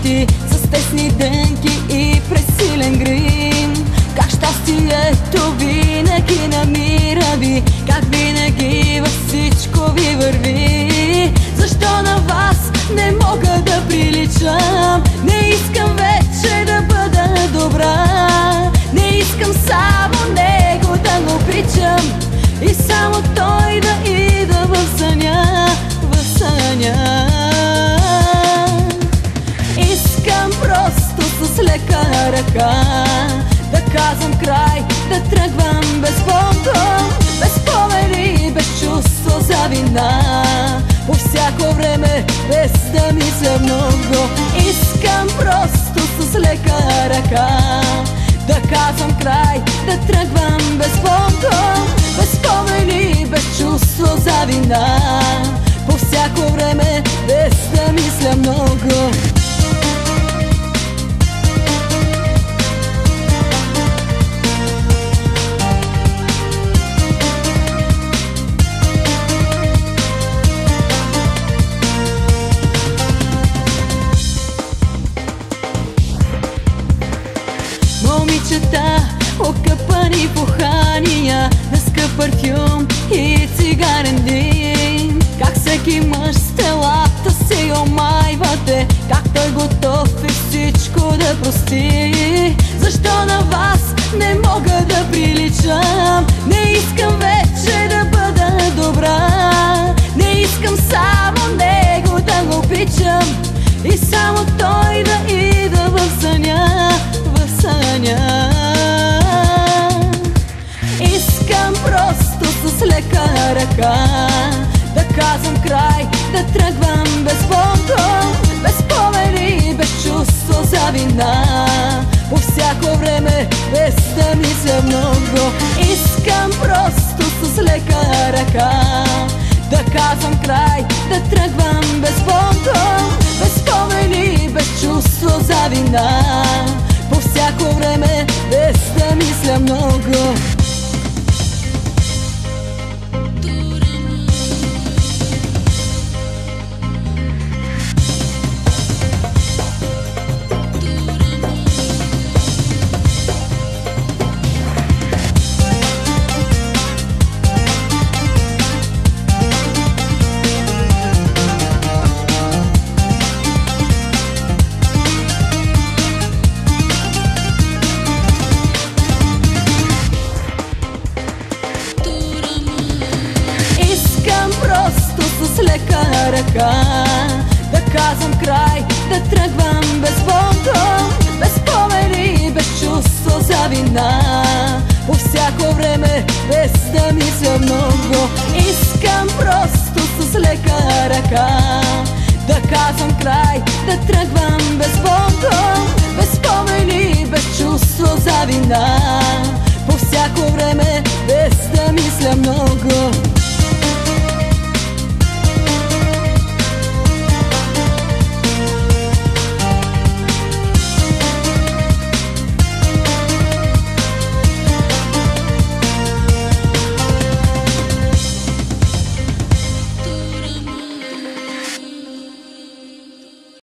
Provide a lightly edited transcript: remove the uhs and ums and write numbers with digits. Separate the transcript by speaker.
Speaker 1: нощи с тесни дънки и пресилен грим. Как щастието винаги намира ви, как винаги във всичко ви върви. Защо на вас не мога да приличам? Не искам вече да бъда добра, не искам само него да го обичам и само той да ида в съня, в съня. Искам просто с лека ръка да казвам край, да тръгвам без понтон, без спомени, без чувство за вина, по всяко време, без да мисля много. Искам просто с лека ръка да казвам край, да тръгвам без понтон, без спомени, без чувство за вина, по всяко време, без да мисля много. Момичета, окъпани в ухания на скъп парфюм и цигарен дим. Как всеки мъж с телата си омайвате, как той готов е всичко да прости. Защо на вас не мога да приличам? Не искам вече да бъда добра, не искам само него да го обичам и само той да ида в съня, в съня. Искам просто с лека ръка да казвам край, да тръгвам без понтон, без спомени, без чувство за вина, по всяко време, без да мисля много. Искам просто с лека ръка да казвам край, да тръгвам без понтон, без спомени, без чувство за вина, по всяко време, без да мисля много. С лека ръка да казвам край, да тръгвам без понтон, без спомени, без чувство за вина, по всяко време, без да мисля много. Искам просто с лека ръка да казвам край, да тръгвам без понтон,